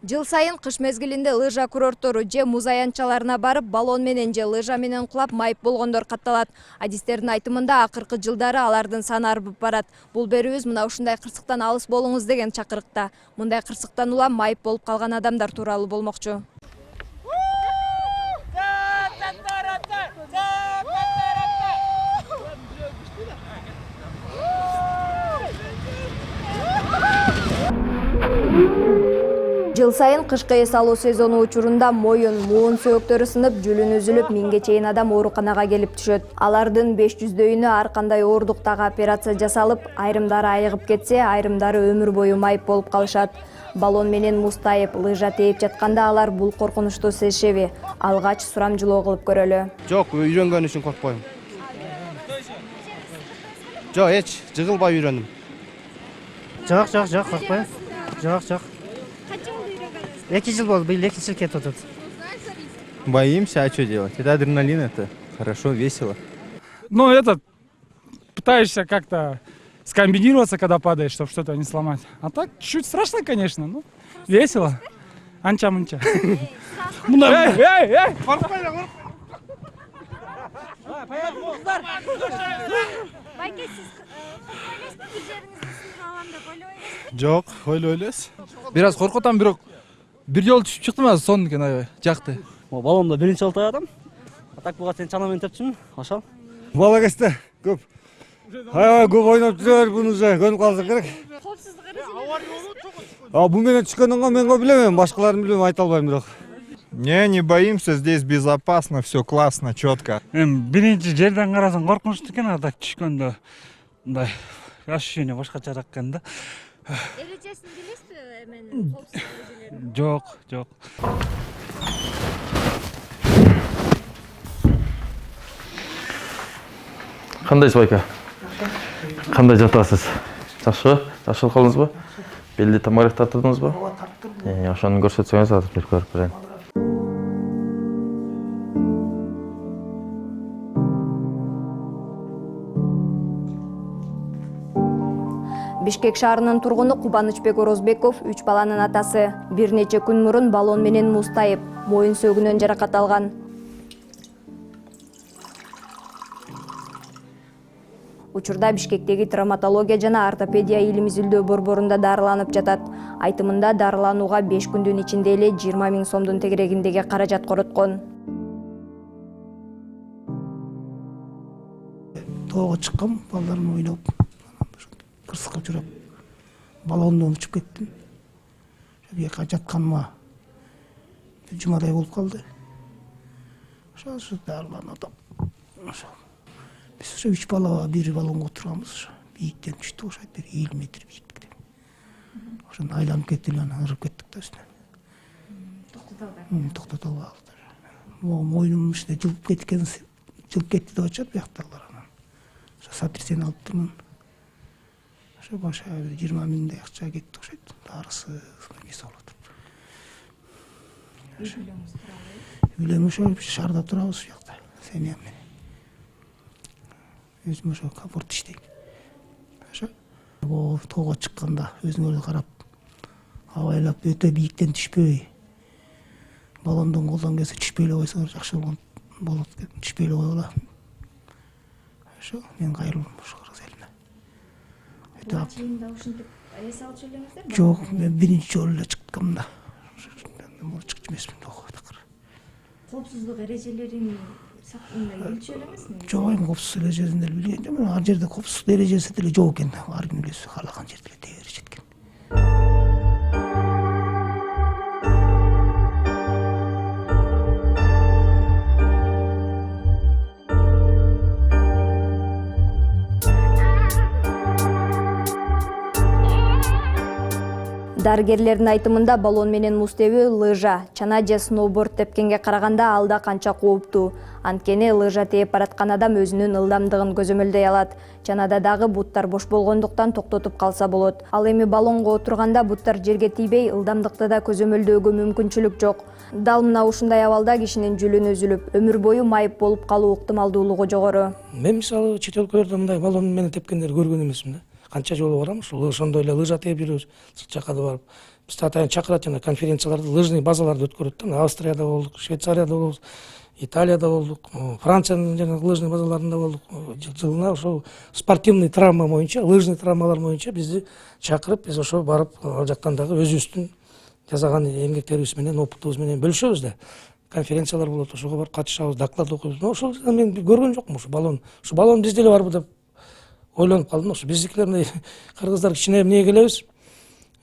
Жыл сайын кыш мезгилинде лыжа курорттору же муз аянтчаларына барып, баллон менен же лыжа менен кулап майып болгондор катталат. Адистердин айтымында акыркы жылдары алардын саны арбып барат. Бул берүүбүз мына ушундай кырсыктан алыс болуңуз деген чакырыкта. Мындай кырсыктан улам майып болуп калган адамдар тууралуу болмокчу. Жыл сайын кышкы эс алуу сезону учурунда моюн, муун сөөктөрү сынып, жүлүнү үзүлүп, 1000ге чейин адам ооруканага келип түшөт. Алардын 500дөйүнө ар кандай ооруктагы операция жасалып, айрымдары айыгып кетсе, айрымдары өмүр бою майып болуп калышат. Баллон менен муз тайып, лыжа тээп жатканда алар бул коркунучту сезишеби? Алгач сурамжылоо кылып көрөлү. Жок, үйрөнгөн үчүн коркпойм. Жок, эч жыгылбай үйрөндүм. Жок, коркпойм. Жок. 2 жыл болду, быйыл 2 жыл кетип атат. Боимся, а что делать? Это адреналин, это хорошо, весело. Ну, пытаешься как-то скомбинироваться, когда падаешь, чтобы что-то не сломать. А так, чуть страшно, конечно, но весело. Анча-мунча. Эй! Жок, ойлойбуз. Бир аз коркутам, бирок бир жолу түшүп чыктым азыр сонун экен аябай жакты. Баллонда биринчи жолу таядым. Так буга сен чанамын тепчүмүн, ошол. Бала кезде көп. Аябай көп ойноп жүрөр, буну уже көнүп калсак керек. Коопсуздук эрежелери. Бу менен түшкөндөн кийин мен билбейм, башкаларын билбейм, айта албайм бирок. Не боимся, здесь безопасно, все классно, четко. Биринчи жерден карасаң коркунучтуу экен, а так түшкөндө мындай ощущение башкачараак экен да. Эрежесин билесизби эменин коопсуздук эрежелерин? Жок. Кандайсыз байка? Кандай жатасыз? Жакшы? Жакшылык кылдыңызбы? Белди тамак тартырдыңызбы? Ооба, тарттырдым. Ошону көрсөтсөңүз азыр бир көрүп берейин. Бишкек шаарынын тургуну Кубанычбек Орозбеков 3 баланын атасы. Бир нече күн мурун баллон менен муз тайып, моюн сөөгүнөн жаракат алган. Учурда Бишкектеги травматология жана ортопедия илим изилдөө борборунда дарыланып жатат. Айтымында дарыланууга 5 күндүн ичинде эле 20 000 сомдун тегерегиндеги каражат короткон. Тоого чыккам, балдарым ойноп, кырсыкка жүрөп, баллондон учуп кеттим. Жака жатканыма жумадай болуп калды. Ошо дарыланып атам. Biz 3 bala bir balonga oturganбыз. Бийиктен түштүк, ошо 50 метр бийиктикте. Ошону айланып кеттилер, ырып кеттик да үстүнөн. Токтото албадылар. Мойнум иште жылып кеткен, жылып кетти деп атышат бияктагылар анан. Ошо сотрясение алып турмун. Ошо баша 20 000 акча кетти окшойт. Дарысы эмеси болуп атат. Үйлөмү ошо шаарда турабыз у жакта. Семьям менен. Өзүм ошо комфорт иштейм. Ошо тоого чыкканда өзүңөргө карап, абайлап өтө бийиктен түшпөй, баллондон колдон келсе түшпөй эле койсоңор жакшы болот деп түшпөй эле койгула. Ошо мен кайрылдым ошо кыргыз элине. Чейинде ушинтип эс алчу элеңиздер? Жок, мен биринчи жолу эле чыктым да. Мен чыкчу эмесмин тоо такыр. Коопсуздук эрежелерин билчү эле эмесми? Жок, эми коопсуздук эрежесин деле билген жокмун. Ар жерде коопсуздук эрежеси деле жок экен. Ар ким билет, каалаган жерде эле тегере жеткен. Дарыгерлердин айтымында баллон менен муз тебүү лыжа, чана же сноуборд тепкенге караганда алда канча кооптуу. Анткени лыжа тээп бараткан адам өзүнүн ылдамдыгын көзөмөлдөй алат. Чанада дагы буттар бош болгондуктан токтотуп калса болот. Ал эми баллонго отурганда буттар жерге тийбей, ылдамдыкты да көзөмөлдөөгө мүмкүнчүлүк жок. Дал мына ушундай абалда кишинин жүлүнү үзүлүп, өмүр бою майып болуп калуу ыктымалдуулугу жогору. Мен мисалы чет өлкөлөрдө мындай баллон менен тепкендерди көргөн эмесмин да. Канча жолу барам, ошондой эле лыжа тээп жүрөбүз. Сырт жакка да барып. бизди атайын чакырат жана конференцияларды, лыжный базаларды өткөрөт да. Австрияда болдук, Швейцарияда болдук, Италияда болдук, Франциянын жана лыжный базаларында болдук. Жылына ошол спортивный травма боюнча, лыжный травмалар боюнча бизди чакырып, биз ошо барып ал жактан дагы өзүбүздүн жасаган эмгектерибиз менен, опытыбыз менен бөлүшөбүз да. Конференциялар болот, ошого барып катышабыз, доклад окуйбуз. Ошол мен көргөн жокмун ушу баллон. Ушу баллон бизде эле барбы деп ойлонуп калдым. Ушу биздикилер мындай кыргыздар кичине эмне келебиз?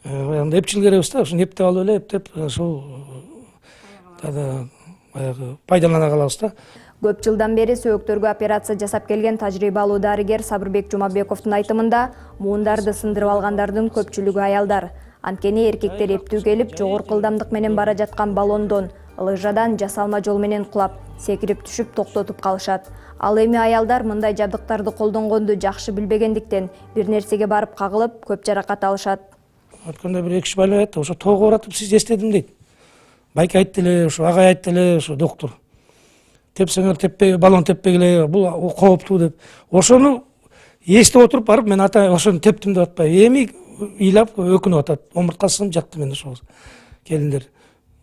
Баягы эпчил керебиз да, ушуну эптеп алып эле, эптеп ошол баягы пайдалана калабыз да. Көп жылдан бери сөөктөргө операция жасап келген тажрыйбалуу дарыгер Сабырбек Жумабековдун айтымында муундарды сындырып алгандардын көпчүлүгү аялдар. Анткени эркектер эптүү келип, жогорку ылдамдык менен бара жаткан баллондон, лыжадан жасалма жол менен кулап, секирип түшүп токтотуп калышат. Ал эми аялдар мындай жабдыктарды колдонгонду жакшы билбегендиктен бир нерсеге барып кагылып, көп жаракат алышат. Өткөндө бир эки киши байлап айтты, ошо тоого баратып сиз эстедим дейт. Байке айтты эле, ошо агай айтты эле, ошо доктор. Тепсеңер теппей, баллон теппегиле, бул кооптуу деп. Ошону эстеп отуруп барып мен ата ошону тептим деп атпайбы. Эми ыйлап өкүнүп атат. Омурткасын жакты мен ошол келиндер.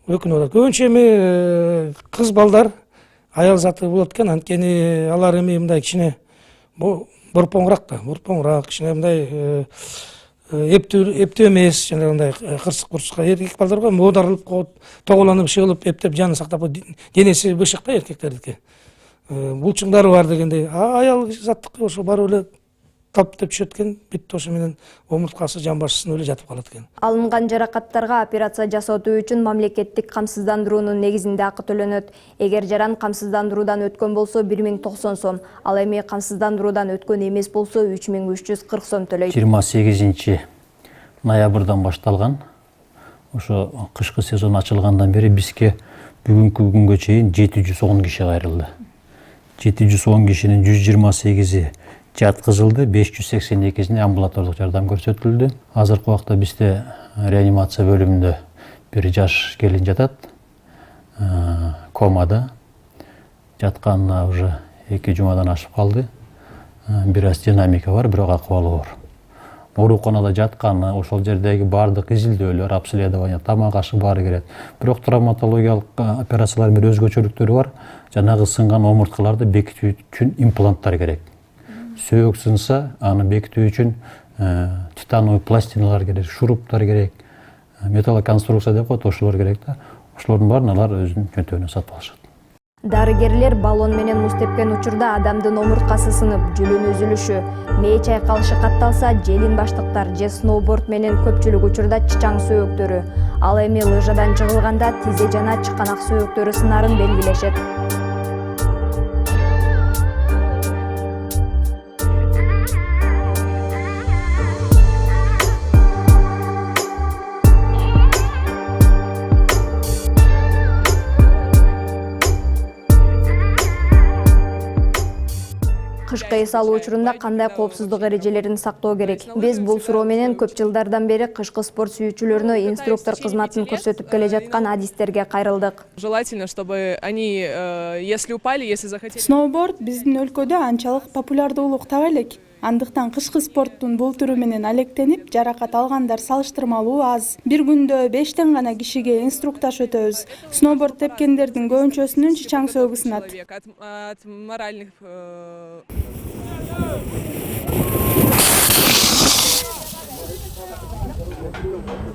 Өкүнүп атат. Көбүнчө эми кыз балдар аял заты болот экен, анткени алар эми мындай кичине борпоңураак да, борпоңураак, кичине мындай эптүү эмес, жана мындай кырсык-курсукка эркек балдарга оодарылып коет, тоголонуп иши кылып эптеп жанын сактап денеси бышык да эркектердики. Булчуңдары бар дегендей. Аял заттыкы ошо барып эле тап деп түшөт экен, бүттү ошо менен омурткасы жамбашсынып эле жатып калат экен. Алынган жаракаттарга операция жасатуу үчүн мамлекеттик камсыздандыруунун негизинде акы төлөнөт. Эгер жаран камсыздандыруудан өткөн болсо 1090 сом, ал эми камсыздандыруудан өткөн эмес болсо 3340 сом төлөйт. 28 ноябрдан башталган ошо кышкы сезон ачылгандан бери бизге бүгүнкү күнгө чейин 710 киши кайрылды. 710 кишинин 128-и жаткызылды, 582-сине амбулатордук жардам көрсөтүлдү. Азыркы убакта бизде реанимация бөлүмүндө бир жаш келин жатат, комада. Жатканына уже 2 жумадан ашып калды. Бир аз динамика бар, бирок акыбалы оор. Ооруканада жатканы, ошол жердеги бардык изилдөөлөр, обследование, тамак ашы баары келет. Бирок травматологиялык операциялар менен өзгөчөлүктөрү бар. Жанагы сынган омурткаларды бекитүү үчүн импланттар керек. Сөөк сынса, аны бекитүү үчүн титановый пластиналар керек, шуруптар керек, металлоконструкция деп коет, ошолор керек да. Ошолордун баарын алар өзүнүн чөнтөгүнөн сатып алышат. Дарыгерлер баллон менен муз тепкен учурда адамдын омурткасы сынып, жүлүн үзүлүшү, мээ чайкалышы катталса, желин баштыктар же сноуборд менен көпчүлүк учурда чычаң сөөктөрү, ал эми лыжадан жыгылганда тизе жана чыканак сөөктөрү сынарын белгилешет. Кышкы эс алуу учурунда кандай коопсуздук эрежелерин сактоо керек? Биз бул суроо менен көп жылдардан бери кышкы спорт сүйүүчүлөрүнө инструктор кызматын көрсөтүп келе жаткан адистерге кайрылдык. Желательно, чтобы они, если упали, если захотели... Сноуборд биздин өлкөдө анчалык популярдуулук таба элек. Андыктан кышкы спорттун бул түрү менен алектенип, жаракат алгандар салыштырмалуу аз. Бир күндө 5тен гана кишиге инструктаж өтөбүз. Сноуборд тепкендердин көбүнчөсүнүн чычаң сөөгү сынат. От моральных...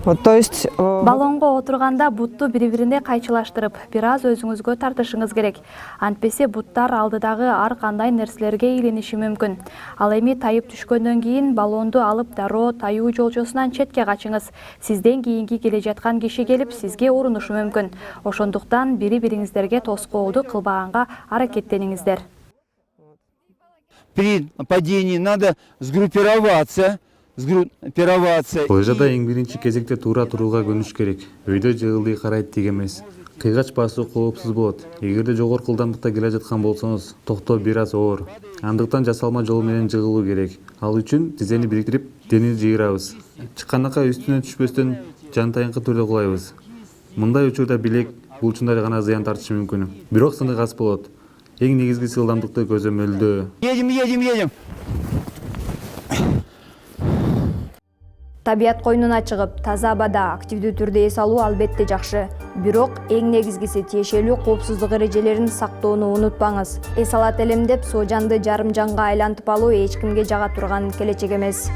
То есть баллонго отурганда бутту бири-бирине кайчылаштырып, бир аз өзүңүзгө тартышыңыз керек. Антпесе буттар алдыдагы ар кандай нерселерге илиниши мүмкүн. Ал эми тайып түшкөндөн кийин баллонду алып дароо таюу жолчосунан четке качыңыз. Сизден кийинки келе жаткан киши келип сизге урунушу мүмкүн. Ошондуктан бири-бириңиздерге тоскоолдук кылбаганга аракеттениңиздер. При падении надо сгруппироваться. Лыжада эң биринчи кезекте туура турууга көнүш керек. Өйдө жыгылды карайт дег эмес. Кыйгач басуу коопсуз болот. Эгерде жогорку ылдамдыкта келе жаткан болсоңуз, токтоо бир аз оор. Андыктан жасалма жол менен жыгылуу керек. Ал үчүн тизени бириктирип, денени жыйырабыз. Чыкканакка үстүнөн түшпөстөн жантайыңкы түрдө кулайбыз. Мындай учурда билек, булчуңдар гана зыян тартышы мүмкүн. Бирок сынык аз болот. Эң негизгиси ылдамдыкты көзөмөлдөө. Едем. Табият койнуна чыгып, таза абада активдүү түрдө эс алуу албетте жакшы. Бирок эң негизгиси тиешелүү коопсуздук эрежелерин сактоону унутпаңыз. Эс алат элем деп соо жанды жарым жанга айлантып алуу эч кимге жага турган келечек эмес.